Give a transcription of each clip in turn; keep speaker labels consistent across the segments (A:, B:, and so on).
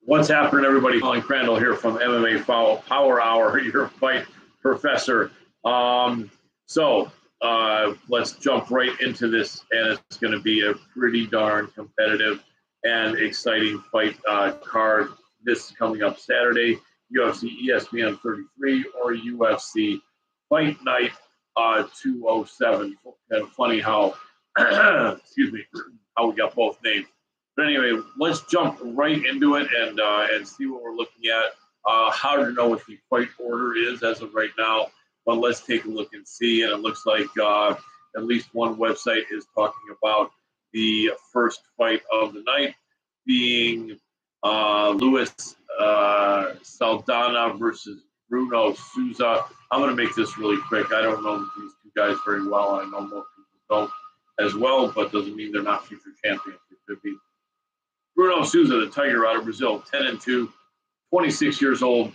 A: What's happening, everybody? Colin Crandall here from MMA Power Hour, your fight professor. Let's jump right into this, and it's going to be a pretty darn competitive and exciting fight card. This is coming up Saturday, UFC ESPN 33 or UFC Fight Night 207. Kind of funny how, excuse me, how we got both names. But anyway, let's jump right into it and see what we're looking at. Hard to know what the fight order is as of right now, but let's take a look and see. And it looks like at least one website is talking about the first fight of the night being Luis Saldana versus Bruno Souza. I'm going to make this really quick. I don't know these two guys very well. I know most people don't as well, but doesn't mean they're not future champions. They could be. Bruno Souza, the Tiger out of Brazil, 10-2, 26 years old,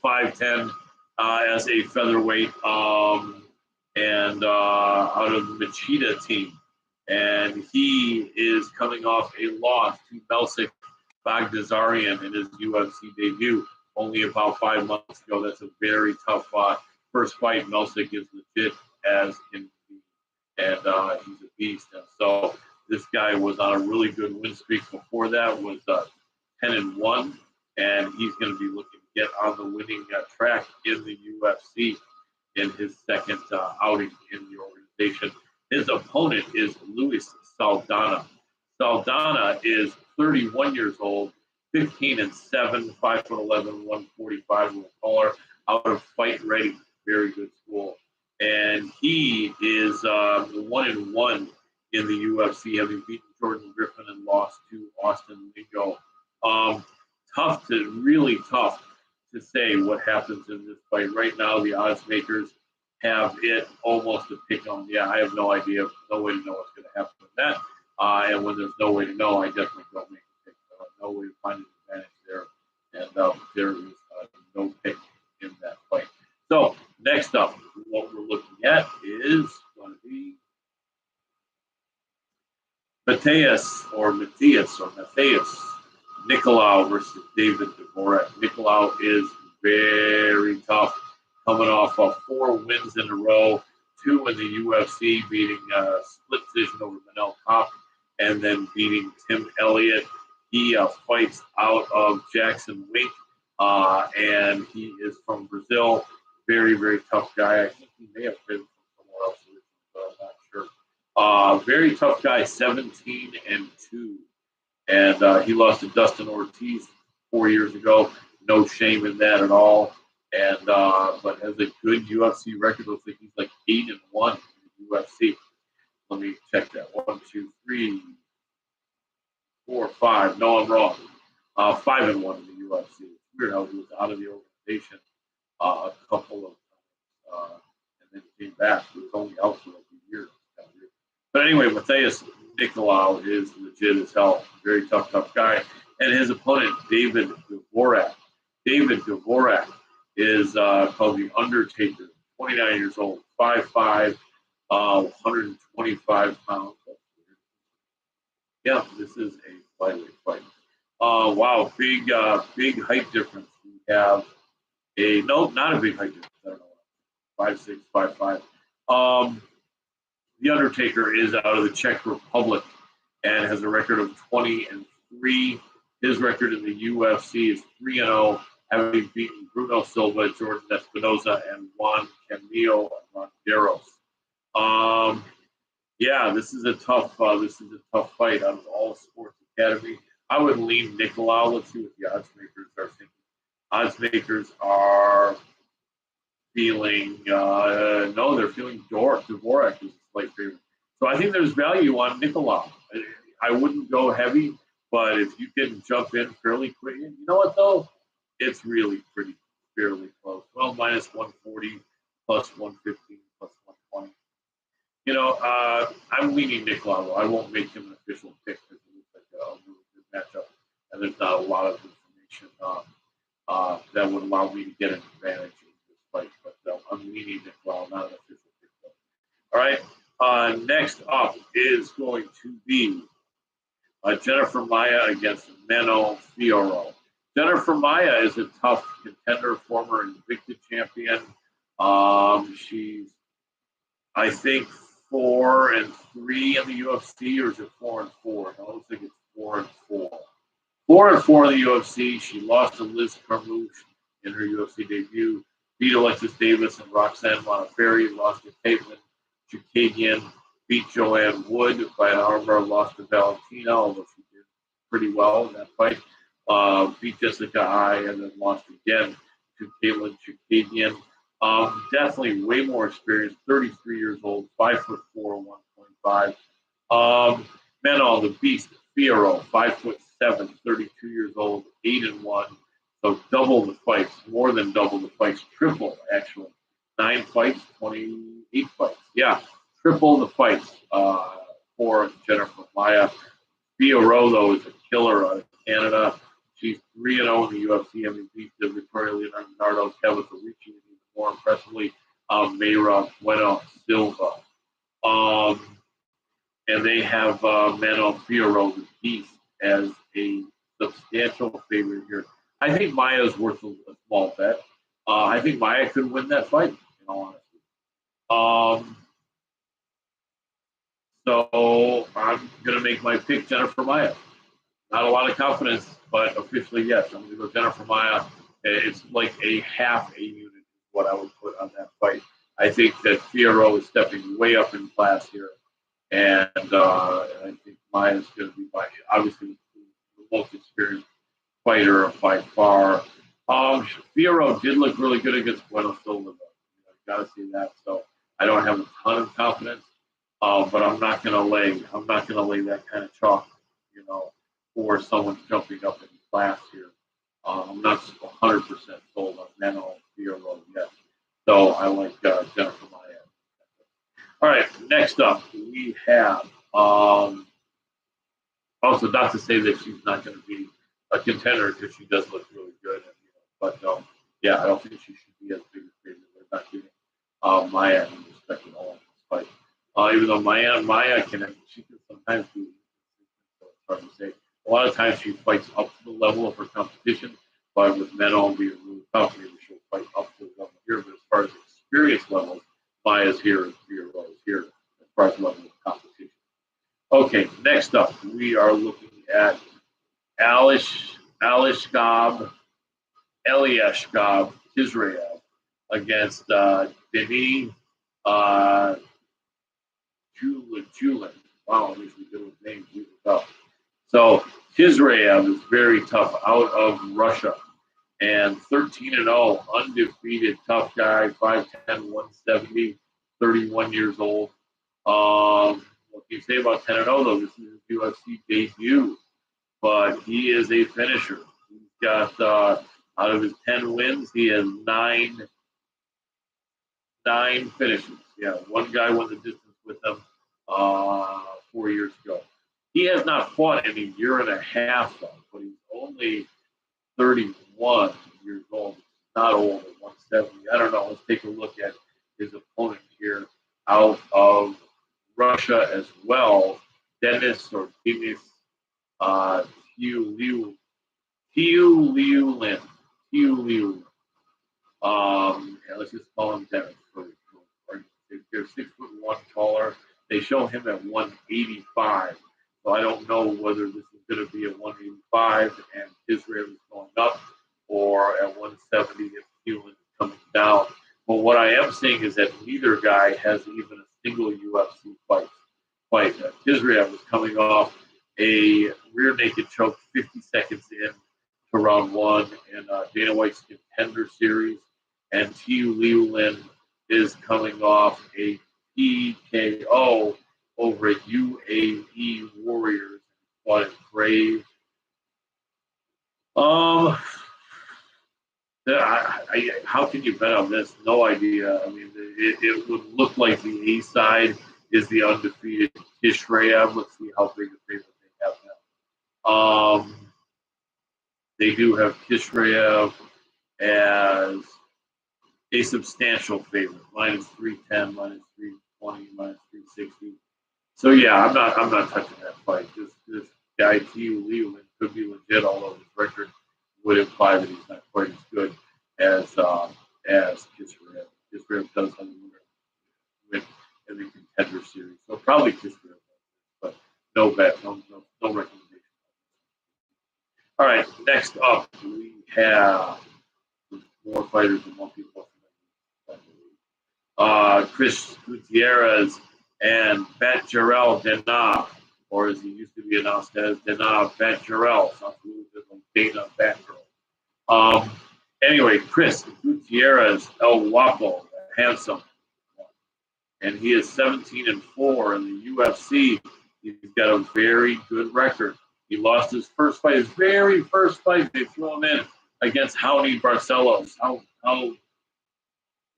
A: 5'10", as a featherweight, and out of the Machida team. And he is coming off a loss to Melsik Baghdasaryan in his UFC debut only about 5 months ago. That's a very tough first fight. Melsik is legit as can be, and he's a beast. And so this guy was on a really good win streak before that, was 10-1, and he's going to be looking to get on the winning track in the UFC in his second outing in the organization. His opponent is Luis Saldana. Saldana is 31 years old, 15-7, 5'11", 145 with a collar, out of Fight Ready, very good school. And he is 1-1 in the UFC, having beaten Jordan Griffin and lost to Austin Lingo. Really tough to say what happens in this fight. Right now, the odds makers have it almost a pick 'em. Yeah, I have no idea, no way to know what's going to happen with that. And when there's no way to know, I definitely don't make a pick. No way to find an advantage there. And there is no pick in that fight. So next up, what we're looking at is going to be Matheus Nicolau versus David Dvorak. Nicolau is very tough, coming off of 4 wins in a row, 2 in the UFC, beating split decision over Manel Kopp, and then beating Tim Elliott. He fights out of Jackson Wink, and he is from Brazil. Very, very tough guy. I think he may have been from somewhere else, but I'm not sure. Very tough guy, 17-2. And he lost to Dustin Ortiz 4 years ago. No shame in that at all. And but has a good UFC record. Looks like he's like 8-1 in the UFC. Let me check that. 1, 2, 3, 4, 5. No, I'm wrong. 5-1 in the UFC. It's weird how he was out of the organization a couple of times, and then came back. He was only out for like a year. But anyway, Matheus Nicolau is legit as hell. Very tough guy. And his opponent, David Dvorak. David Dvorak is called the Undertaker, 29 years old, 5'5", 125 pounds. Yeah, this is a flyweight fight. Wow, big height difference. We have not a big height difference. I don't know, 5'6", 5'5". The Undertaker is out of the Czech Republic and has a record of 20-3. His record in the UFC is 3-0, having beaten Bruno Silva, Jordan Espinosa, and Juan Camilo Ronderos. Yeah, this is a tough fight out of All Sports Academy. I would lean Nicolau. Let's see what the odds makers are thinking. Odds makers are feeling they're feeling Dvorak is a slight favorite. So I think there's value on Nicolau. I wouldn't go heavy, but if you can jump in fairly quick, you know what though? It's really fairly close. Well, minus 140, plus 115, plus 120. You know, I'm leaning Nicolau. I won't make him an official pick because it looks like a really good matchup, and there's not a lot of information that would allow me to get an advantage in this fight. But I'm leaning Nicolau, not an official pick. All right. Next up is going to be Jennifer Maia against Meno Fiorot. Jennifer Maia is a tough contender, former Invicta champion. She's, I think, 4-3 in the UFC, or is it 4-4? No, it looks like it's 4-4. 4-4 in the UFC. She lost to Liz Carmouche in her UFC debut. Beat Alexis Davis and Roxanne Modafferi. Lost to Caitlin Chukadian. Beat Joanne Wood by an armbar. Lost to Valentina, although she did pretty well in that fight. Beat Jessica I and then lost again to Caitlin Chukadian. Definitely way more experienced. 33 years old. 5'4", 125. Meno the Beast Fiorot, 5'7", 32 years old, 8-1. So double the fights, more than double the fights, triple actually. 9 fights, 28 fights. Yeah, triple the fights for Jennifer Maia. Fiorot, though, is a killer out of Canada. She's 3-0 in the UFC, having beat the Victoria Leonardo, Kevin Ricci, and even more impressively, Mayra Bueno Silva. And they have Meno Fiorot, the Beast, as a substantial favorite here. I think Maia's worth a small bet. I think Maia could win that fight, in all honesty. So I'm going to make my pick Jennifer Maia. Not a lot of confidence, but officially, yes. I'm going to go Jennifer Maia. It's like a half a unit is what I would put on that fight. I think that Fiorot is stepping way up in class here. And I think Maia's going to be, obviously, the most experienced fighter by far. Fiorot did look really good against Bueno Silva, though. Got to see that. So I don't have a ton of confidence, but I'm not going to lay that kind of chalk, for someone jumping up in class here. I'm not 100% sold on Meno Fiorot yet. So I like Jennifer Maia. All right, next up, we have, also not to say that she's not going to be a contender, because she does look really good. But, yeah, I don't think she should be as big a favorite. We're not giving Maia any respect at all in this fight. Even though Maia can sometimes be, so it's hard to say. A lot of times she fights up to the level of her competition, but with Meno being really tough, maybe she'll fight up to the level here. But as far as experience levels, Maia's here and Fiorot is here as far as level of competition. Okay, next up, we are looking at Eliashkab Tisraev against Denis Julin. Wow, these are good names. So Tisraev is very tough out of Russia. And 13-0, undefeated, tough guy, 5'10", 170, 31 years old. What can you say about 10-0, though? This is his UFC debut. But he is a finisher. He's got, out of his 10 wins, he has nine finishes. Yeah, one guy won the distance with him 4 years ago. He has not fought in a year and a half, though, but he's only 31 years old. Not old at 170. I don't know. Let's take a look at his opponent here out of Russia as well. Denis Tiulin. Let's just call him Dennis. They're 6'1" taller. They show him at 185. So I don't know whether this is going to be at 185 and Israel is going up, or at 170 if Hewlin is coming down. But what I am seeing is that neither guy has even a single UFC fight. Israel is coming off a rear naked choke 50 seconds in to round 1 in Dana White's Contender Series, and Hewlin is coming off a PKO over at UAE Warriors. What a grave. How can you bet on this? No idea. I mean, it would look like the A side is the undefeated Tisraev. Let's see how big a favorite they have now. They do have Tisraev as a substantial favorite, minus 310, minus 320, minus 360. So yeah, I'm not touching that fight. Just guy T.U. Lee could be legit, although his record would imply that he's not quite as good as Kisrev. Kisrev does have a win in the contender series, so probably Kisrev, but no bet, no recommendation. All right, next up we have more fighters than more people. Chris Gutierrez and Batgerel Dana, or as he used to be announced as Dana Batgerel. Sounds a little bit like Dana Batgirl. Anyway, Chris Gutierrez El Guapo, handsome, and he is 17-4 in the UFC. He's got a very good record. He lost his very first fight. They threw him in against Raoni Barcelos. How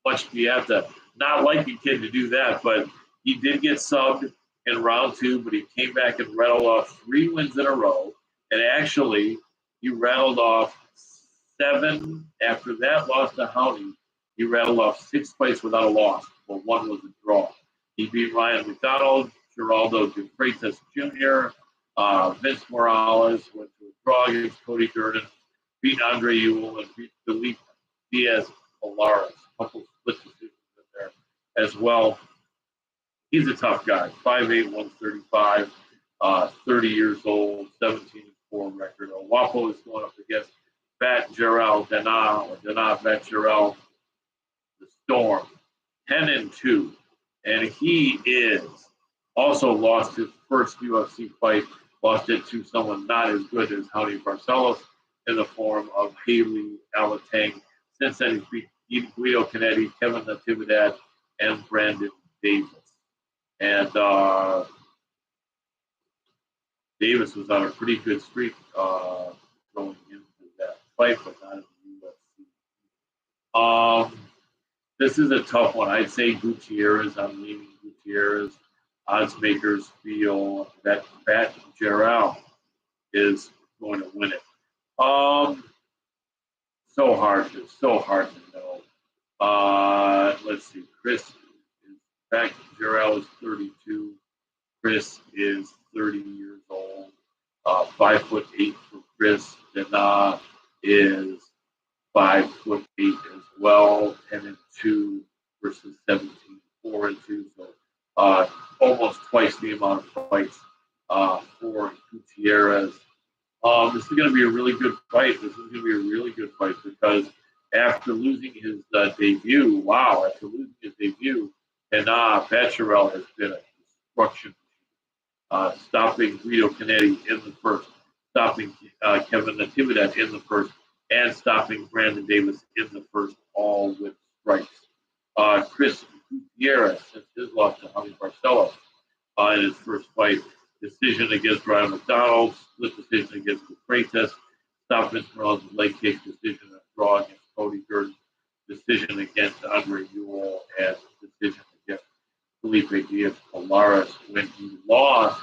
A: much do you have to not like a kid to do that? But he did get subbed in round 2, but he came back and rattled off 3 wins in a row. And actually, he rattled off 7. After that loss to Raoni, he rattled off 6 fights without a loss, but 1 was a draw. He beat Ryan McDonald, Geraldo de Freitas Jr., Vince Morales, went to a draw against Cody Durden, beat Andre Ewell, and beat Felipe Diaz-Polaris. A couple split decisions in there as well. He's a tough guy, 5'8", 135, 30 years old, 17-4 record. Wapo is going up against Batgerel Dana, or Dana Batgerel, the Storm, 10-2. And he is also lost his first UFC fight, lost it to someone not as good as Raoni Barcelos in the form of Haley Alatang. Since then, he's beat Guido Canetti, Kevin Natividad, and Brandon Davis. And Davis was on a pretty good streak going into that fight, but not in the UFC. This is a tough one. I'd say Gutierrez. I'm leaning Gutierrez. Odds makers feel that Batgerel is going to win it. So hard to know. Let's see. Batgerel is 32. Chris is 30 years old. 5'8" for Chris. Dana is 5'8" as well. 10-2 versus 17-4-2. So almost twice the amount of fights for Gutierrez. This is going to be a really good fight. Because after losing his debut, Batgerel has been a destruction. Stopping Guido Canetti in the first, stopping Kevin Natividad in the first, and stopping Brandon Davis in the first, all with strikes. Chris Gutierrez, since his loss to Raoni Barcelos in his first fight, decision against Ryan McDonald, split decision against the Freitas, stopped Vince Morales' leg kick, decision and draw against Cody Durden, decision against Andre Ewell, and decision against Felipe Diaz-Polaris. When he lost,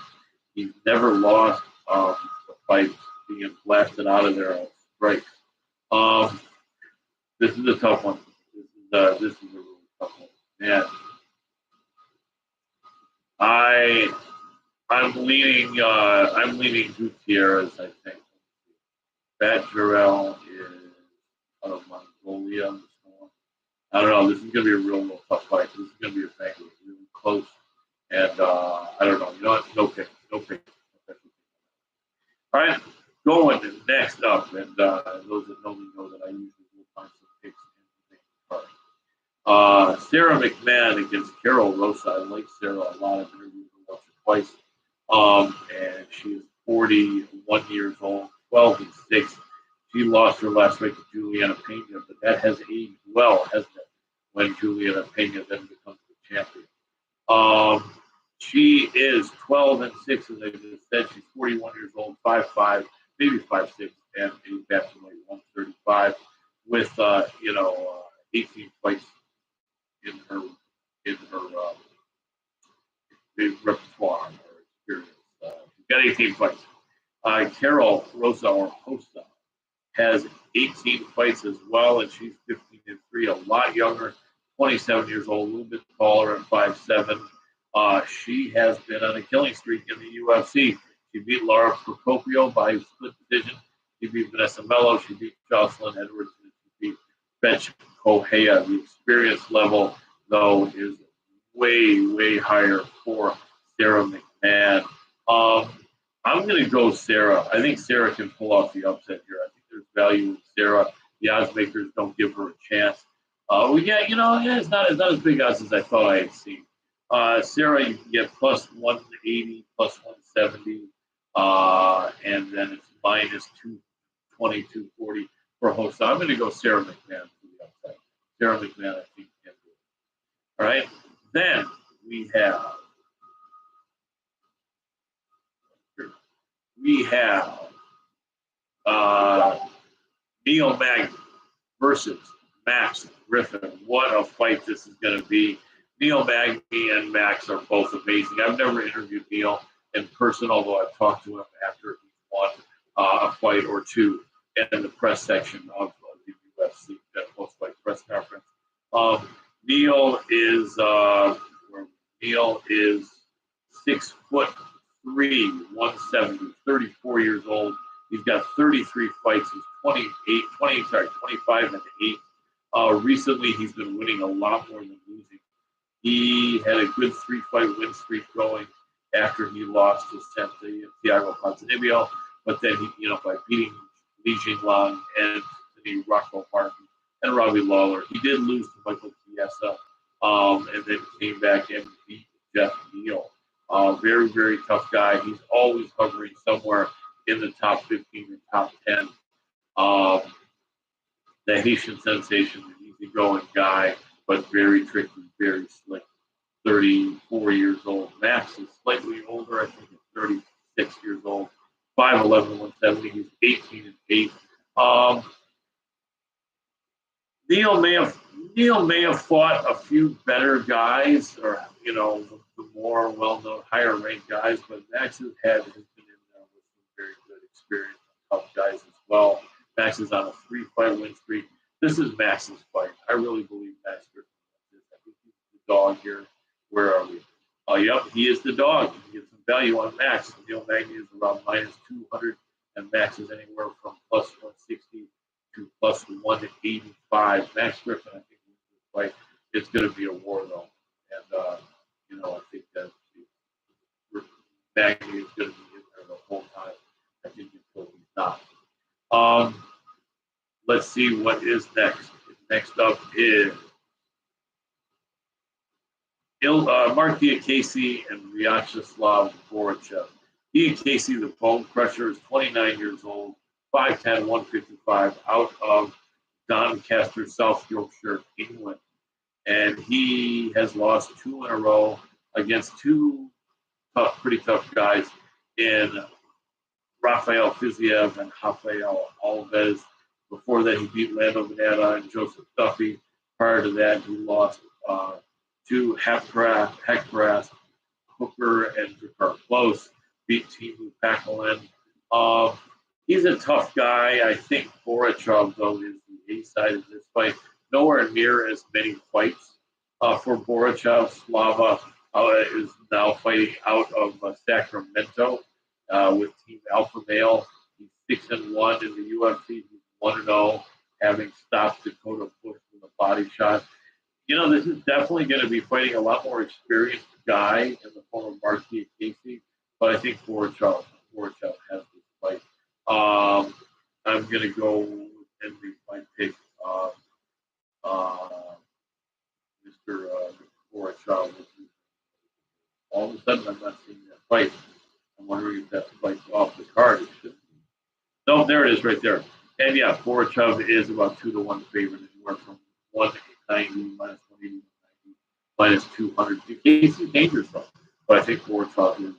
A: he's never lost the fight being blasted out of there on strikes. This is a tough one. This is a really tough one. Man, I'm leaning Gutierrez, I think. Batgerel is out of Mongolia. I don't know. This is going to be a real tough fight. This is going to be a banger. Really close. And I don't know. You know what? No pick. All right. Going next up. And those that know me know that I usually will find some picks in the card. Sarah McMahon against Carol Rosa. I like Sarah a lot. I've interviewed her once or twice. And she is 41 years old, 12-6. She lost her last fight to Juliana Pena, but that has aged well, hasn't it? When Juliana Pena then becomes the champion. She is 12-6, as I just said. She's 41 years old, 5'5", maybe 5'6", and a bantamweight 135, with 18 fights in her repertoire, her experience. She's got 18 fights. Carol Rosa or Hosta has 18 fights as well, and she's 15-3, a lot younger, 27 years old, a little bit taller at 5'7". She has been on a killing streak in the UFC. She beat Laura Procopio by split decision. She beat Vanessa Mello. She beat Jocelyn Edwards. And she beat Betch Kohea. The experience level, though, is way, way higher for Sarah McMahon. I'm going to go Sarah. I think Sarah can pull off the upset here. I think there's value in Sarah. The odds makers don't give her a chance. It's not as big odds as I thought I had seen. Sarah, you can get plus 180, plus 170, and then it's minus 220, 240 for host. So I'm going to go Sarah McMahon for the upset. Sarah McMahon, I think, can do it. All right. Then we have Neil Magny versus Max Griffin. What a fight this is going to be. Neil Magny and Max are both amazing. I've never interviewed Neil in person, although I've talked to him after he won a fight or two in the press section of the UFC post-fight press conference. Neil is 6'3", 170, 34 years old. He's got 33 fights. He's 25 and 8. Recently, he's been winning a lot more than losing. He had a good 3-fight win streak going after he lost to Thiago Ponzinibbio, but then he, by beating Li Jingliang and Rocco Martin and Robbie Lawler, he did lose to Michael Chiesa, and then came back and beat Jeff Neal. Very, very tough guy. He's always hovering somewhere in the top 15 or top 10. The Haitian sensation, an easygoing guy, but very tricky, very slick. 34 years old. Max is slightly older. I think he's 36 years old. 5'11", 170. He's 18 and 8. Neil may have fought a few better guys, or the more well-known, higher-ranked guys, but Max has been in there with some very good experience, tough guys as well. Max is on a 3-fight win streak. This is Max's fight. I really believe Max Griffin. I think he's the dog here. Where are we? Oh, yep, he is the dog. You can get some value on Max. Neil Magny is around minus 200, and Max is anywhere from plus 160 to plus 185. Max Griffin, I think, wins this fight. It's going to be a war, though. And, I think that Magny is going to be in there the whole time. I think until he's not. Let's see what is next. Next up is Mark Diakase and Vyacheslav Borichev. Diakase, the bone crusher, is 29 years old, 5'10", 155, out of Doncaster, South Yorkshire, England. And he has lost 2 in a row against 2 pretty tough guys in Rafael Fiziev and Rafael Alves. Before that, he beat Lando Veneta and Joseph Duffy. Prior to that, he lost to Hectoras, Hooker, and Drakkar Close. Beat Timu Pakalin. He's a tough guy. I think Borichev, though, is the A side of this fight. Nowhere near as many fights for Borichev. Slava is now fighting out of Sacramento with Team Alpha Male. He's 6-1 in the UFC. He's 1-0, having stopped Dakota Bush with a body shot. This is definitely going to be fighting a lot more experienced guy in the form of Mark Diakase, but I think Borichev has this fight. I'm going to go and my pick Mr. Borichev. All of a sudden, I'm not seeing that fight. I'm wondering if that fight's off the card. No, there it is right there. And yeah, Borichev is about 2-1 favorite, anywhere from 190 minus 180, minus 200. Diakase is dangerous though, but I think Borichev is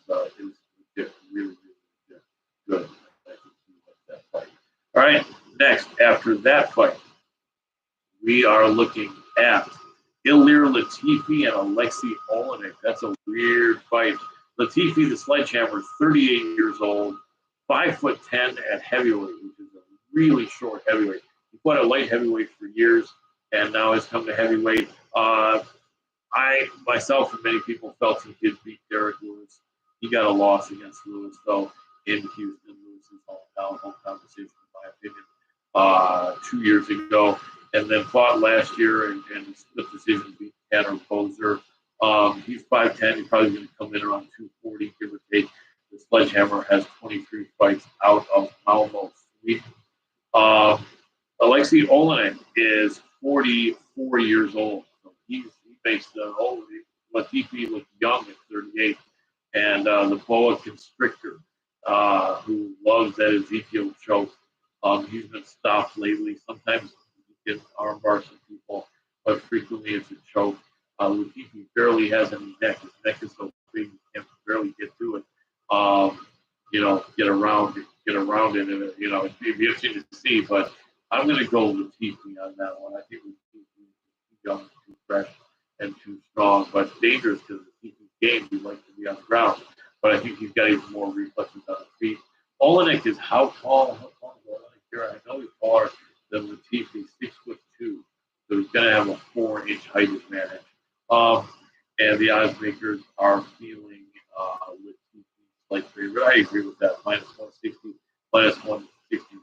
A: really, really good. I think he wins that fight. All right, next after that fight, we are looking at Ilir Latifi and Alexei Olenek. That's a weird fight. Latifi, the sledgehammer, is 38 years old, 5'10" at heavyweight, which is a really short heavyweight. He fought at light heavyweight for years, and now has come to heavyweight. I, myself, and many people felt he did beat Derek Lewis He got a loss against Lewis, though, in Houston. Lewis's hometown decision, in my opinion, 2 years ago. And then fought last year and split decision, beat Tanner Boser. He's 5'10". He's probably going to come in around 240, give or take. The Sledgehammer has 23 fights out of Malmo, Sweden. Alexei Olenek is 44 years old. So he makes the old Latifi look young at 38. And the boa constrictor, who loves that Ezekiel choke. He's been stopped lately. Sometimes he can armbar some people, but frequently it's a choke. Latifi barely has any neck. His neck is so big he can barely get to it. Get around it, and it'd be interesting to see. But I'm going to go Latifi on that one. I think Latifi is too young, too fresh, and too strong, but dangerous because Latifi's game, he likes to be on the ground. But I think he's got even more reflexes on his feet. Olenek is how tall? How tall is Olenek here? I know he's taller than Latifi, 6'2". So he's going to have a 4-inch height advantage. And the odds makers are feeling Latifi like favorite. I agree with that. Minus 160, minus 160,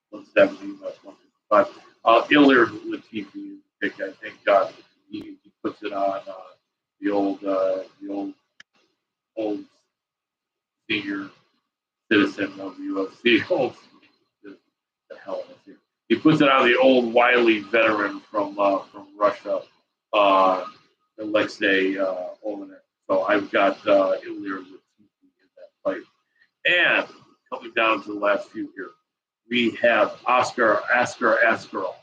A: 170, minus 155. Ilir Latifi is the pick. I think he puts it on the old senior citizen of the UFC. The hell is here? He puts it on the old wily veteran from Russia, Alexei Olenek. So I've got Ilir Latifi in that fight. And coming down to the last few here, we have Askar Askarov.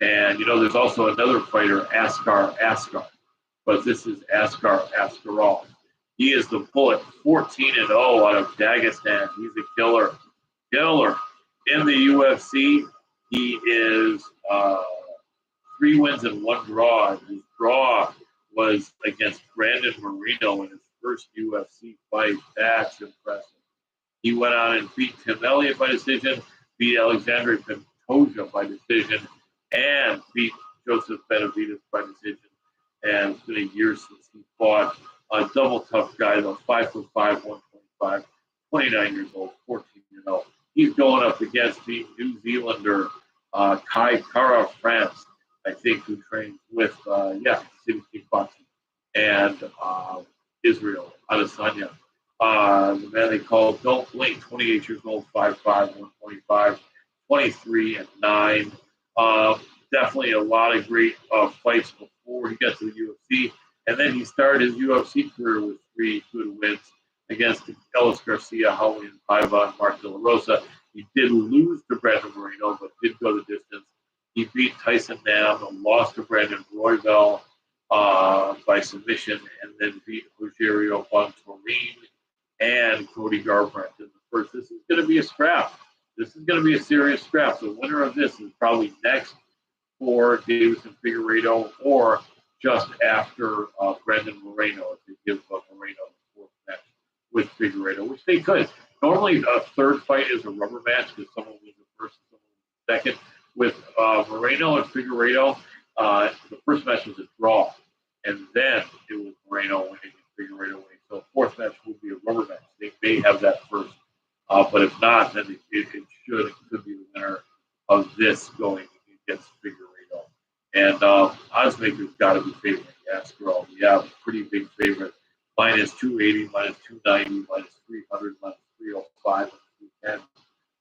A: And, there's also another fighter, Askar, but this is Askar Askarov. He is the bullet, 14-0 out of Dagestan. He's a killer. In the UFC, he is 3 wins and 1 draw. His draw was against Brandon Moreno in his first UFC fight. That's impressive. He went on and beat Tim Elliott by decision, beat Alexandre Pantoja by decision, and beat Joseph Benavidez by decision. And it's been a year since he fought. A double tough guy, though, 5'5", 125, 29 years old, 14-0. He's going up against the New Zealander Kai Kara France, I think, who trains with City Kickboxing, and Israel Adesanya. The man they call Don't Blink, 28 years old, 5'5", 125, 23-9. Definitely a lot of great fights before he got to the UFC. And then he started his UFC career with 3 good wins against Ellis Garcia, Julian Paiva, and Mark De La Rosa. He did lose to Brandon Moreno, but did go the distance. He beat Tyson Nam and lost to Brandon Royval by submission, and then beat Rogerio Bontorin and Cody Garbrandt in the first. This is going to be a scrap. This is going to be a serious scrap. The winner of this is probably next for Davidson Figueiredo or just after Brandon Moreno, if they give Moreno the 4th match with Figueiredo, which they could. Normally, a third fight is a rubber match because someone wins the first and someone wins the second. With Moreno and Figueiredo, the first match was a draw, and then it was Moreno winning and Figueiredo winning. So the 4th match will be a rubber match. They may have that first, but if not, then it could be the winner of this going against Figueiredo. And oddsmakers got to be favoring Askarov. Yeah, pretty big favorite. Minus 280, minus 290, minus 300, minus 305, minus 310,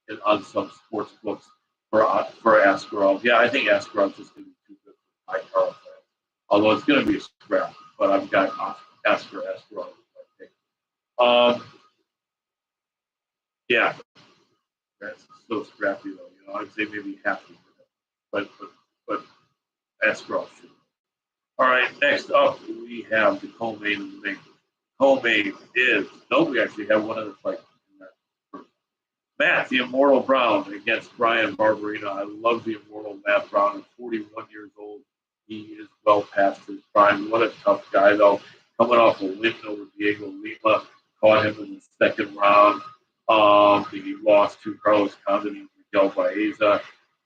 A: and on some sports books for Askarov. Yeah, I think Askarov's just going to be too good for high card fans. Although it's going to be a scrap, but I've got Askarov. Yeah, that's so scrappy though. I'd say maybe half of it, but Askarov should. All right, next up we have the co-main of the main. Co-main is we actually have one other fight in that first. Matt, the Immortal Brown against Brian Barberina. I love the Immortal Matt Brown. At 41 years old, he is well past his prime. What a tough guy though. Coming off a win over Diego Lima, caught him in the 2nd round. He lost to Carlos Condon and Miguel Baeza.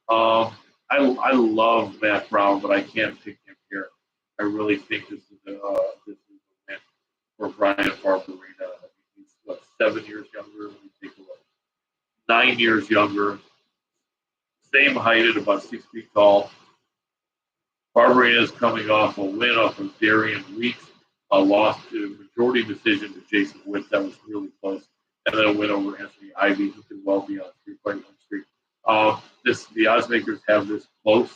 A: I love Matt Brown, but I can't pick him here. I really think this is a win for Brian Barberina. what, 7 years younger. Let me take a look. 9 years younger. Same height at about 6 feet tall. Barberina is coming off a win off of Darian Weeks, a loss to majority decision to Jason Witt. That was really close. And then a win over Anthony Ivy, who could well be on a 3-fight win streak. The oddsmakers have this close,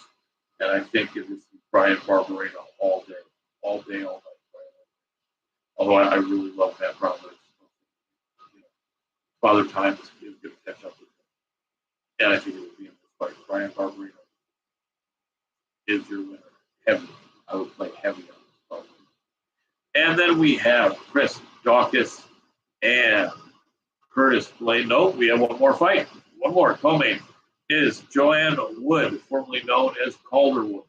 A: and I think it is Brian Barberina all day, all night. Although I really love Matt Brown, but Father Time is going to catch up with him. And I think it will be in this fight. Brian Barberina is your winner. Heavy. I would play heavy on this fight. And then we have Chris Daukaus and Curtis Blaydes. No, we have one more fight. One more. Co-main is Joanne Wood, formerly known as Calderwood.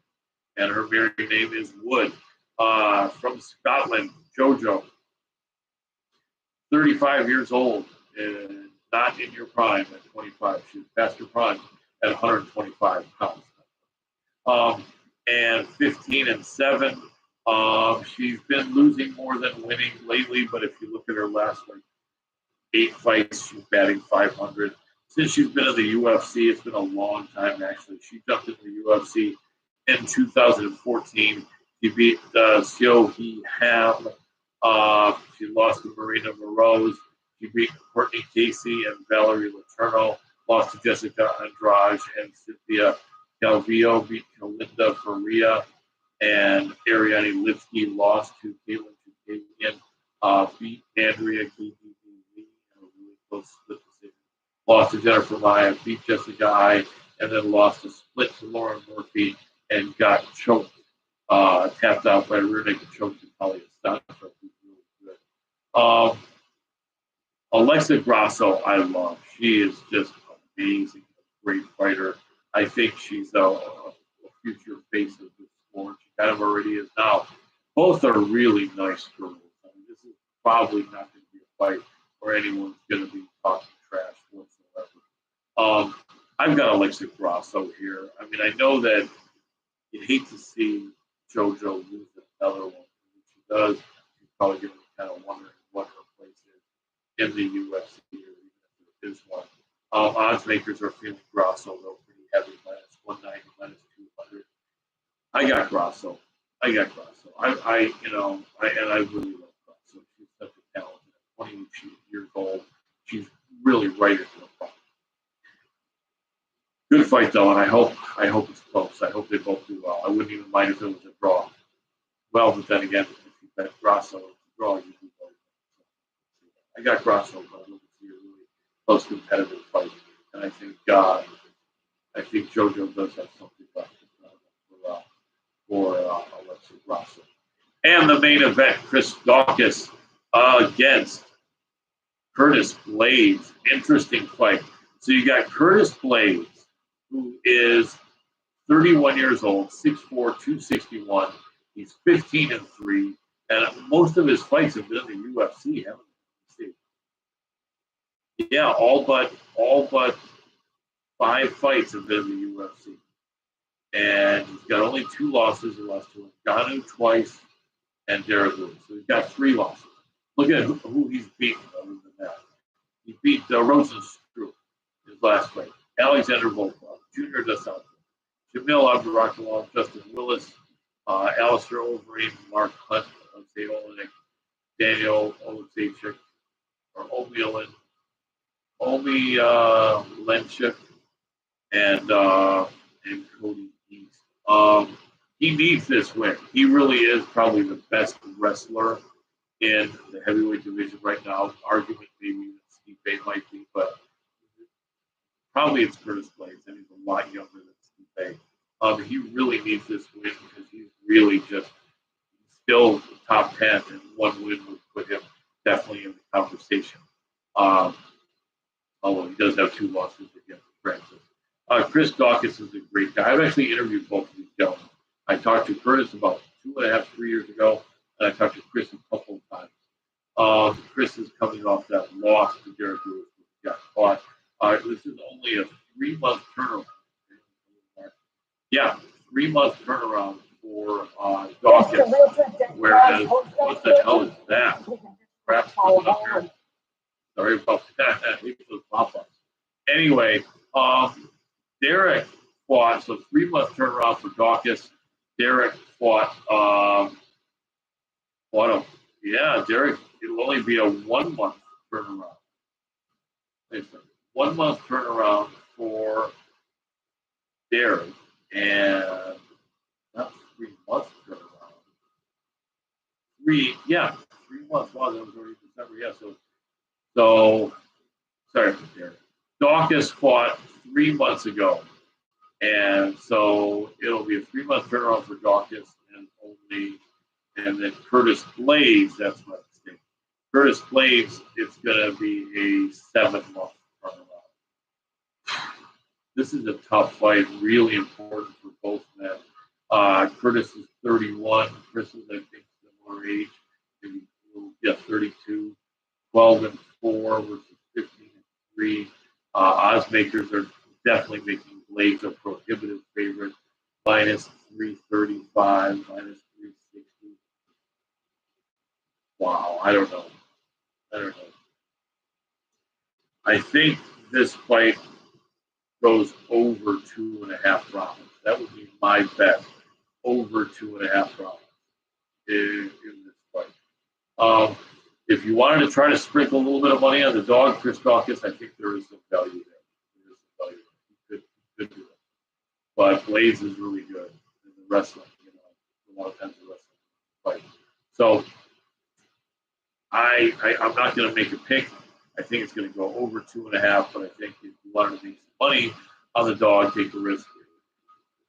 A: And her married name is Wood. From Scotland, JoJo. 35 years old. And not in your prime at 25. She's past her prime at 125 pounds. And 15-7. She's been losing more than winning lately, but if you look at her last 8 fights, she's batting 500. Since she's been in the UFC, it's been a long time actually. She jumped into the UFC in 2014. She beat Seo Hee Ham. She lost to Marina Moroz. She beat Courtney Casey and Valerie Letourneau. Lost to Jessica Andrade and Cynthia Calvillo. Beat Kalinda Faria. And Ariane Lipsky lost to Caitlin Chukagian. Beat Andrea KDB in a really close split decision. Lost to Jennifer Maia. Beat Jessica I. And then lost a split to Lauren Murphy and got choked. Tapped out by rear naked choke to Talia Stanford, who's really good. Alexa Grasso, I love. She is just amazing, great fighter. I think she's a future face of the sport. She kind of already is now. Both are really nice girls. I mean, this is probably not going to be a fight where anyone's going to be talking trash whatsoever. I've got Alexa Grasso here. I mean, I know that you hate to see JoJo lose another one. When she does, she's probably going to be kind of wondering what her place is in the UFC, or even if there is one. Odds makers are feeling Grasso, though, pretty heavy, minus 190, minus 200. I got Grasso. I really love Grasso. She's such a talent. At 28 years old, she's really right into the fight. Good fight though, and I hope it's close. I hope they both do well. I wouldn't even mind if it was a draw. Well, but then again, if you bet Grasso, it's a draw, you do both. I got Grasso, but I'm looking to see a really close competitive fight, and I think JoJo does have something left for Alexa Grasso. And the main event, Chris Daukaus against Curtis Blaydes. Interesting fight. So you got Curtis Blaydes, who is 31 years old, 6'4", 261. He's 15-3, and most of his fights have been in the UFC, haven't they? Yeah, all but 5 fights have been in the UFC. And he's got only 2 losses. He lost to Ngannou twice and Derek Lewis. So he's got 3 losses. Look at who he's beaten other than that. He beat Rosenstruck his last fight. Alexander Volkov, Junior Dos Santos, Jamil Abdurakhimov, Justin Willis, Alistair Overeem, Mark Hunt, Alexei Olenek, Daniel Oleksiejczuk, or Omi Lenchuk, and Cody East. He needs this win. He really is probably the best wrestler in the heavyweight division right now. Argument maybe Steve Bay might be, but probably it's Curtis Blaydes, and he's a lot younger than Steve Bay. He really needs this win because he's really just still top 10, and one win would put him definitely in the conversation. Although he does have 2 losses against Francis. Chris Daukaus is a great guy. I've actually interviewed both of these gentlemen. I talked to Curtis about 2.5, 3 years ago, and I talked to Chris a couple of times. Chris is coming off that loss to Derek Lewis, who got caught. This is only a 3-month turnaround. Yeah, 3-month turnaround for Daukaus. Whereas, what the hell is that? Crap's coming up here. Sorry about that. Those pop-ups. Anyway, Derek fought, so 3 month turnaround for Daukaus. Derek fought, Derek, it'll only be a 1 month turnaround. 1 month turnaround for Derek, and not 3 months turnaround. 3 months. Wow, that was already December. Yeah, so sorry for Derek. Daukaus fought 3 months ago. And so it'll be a 3 month turnaround for Daukaus and then Curtis Blaydes, that's my mistake. Curtis Blaydes, it's going to be a 7 month turnaround. This is a tough fight, really important for both men. Curtis is 31. Chris is, I think, similar age, maybe 32. 12-4 versus 15-3. Odds makers are definitely making Blaydes a prohibitive favorite, minus 335, minus 360. Wow, I don't know. I think this fight goes over 2.5 rounds. That would be my bet. Over 2.5 rounds in this fight. If you wanted to try to sprinkle a little bit of money on the dog, Chris Daukaus, I think there is some value there. He could do it. But Blaydes is really good in the wrestling. A lot of times the wrestling fight. So I'm not going to make a pick. I think it's going to go over 2.5. But I think if you wanted to make some money on the dog, take a risk.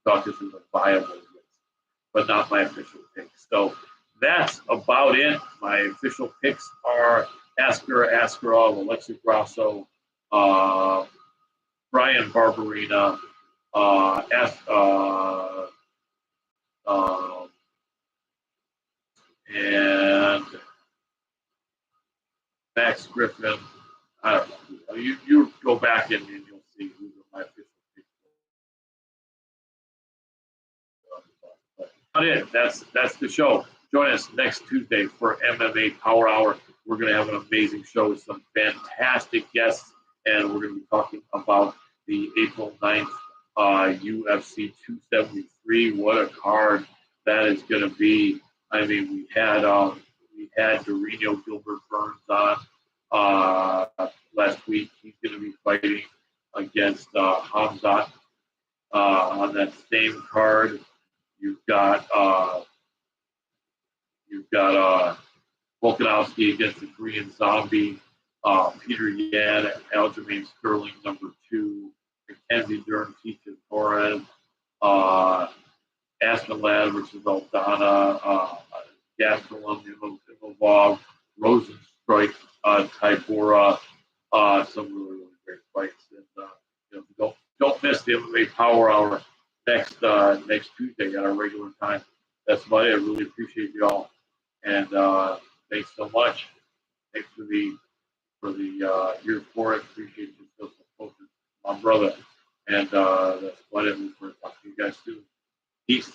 A: Daukaus is a viable risk, but not my official pick. So that's about it. My official picks are Askar Askarov, Alexa Grasso, Brian Barberina, and Max Griffin. I don't know. You go back and you'll see who my official picks are. That's the show. Join us next Tuesday for MMA Power Hour. We're going to have an amazing show with some fantastic guests, and we're going to be talking about the April 9th UFC 273. What a card that is going to be. I mean, we had Dorino Gilbert Burns on last week. He's going to be fighting against Hamzat on that same card. You've got Volkanovski against the Korean Zombie, Peter Yan, Aljamain Sterling, #2, Mackenzie Dern, Tisha Torres, Aspen Ladd versus Aldana, Gastelum, Imovov, Rosenstrike, Tybura, some really, really great fights. And don't miss the MMA Power Hour next Tuesday at our regular time. That's about it. I really appreciate you all. And thanks so much. Thanks for here for it. Appreciate you so much, my brother. And that's about it. We're going to talk to you guys soon. Peace.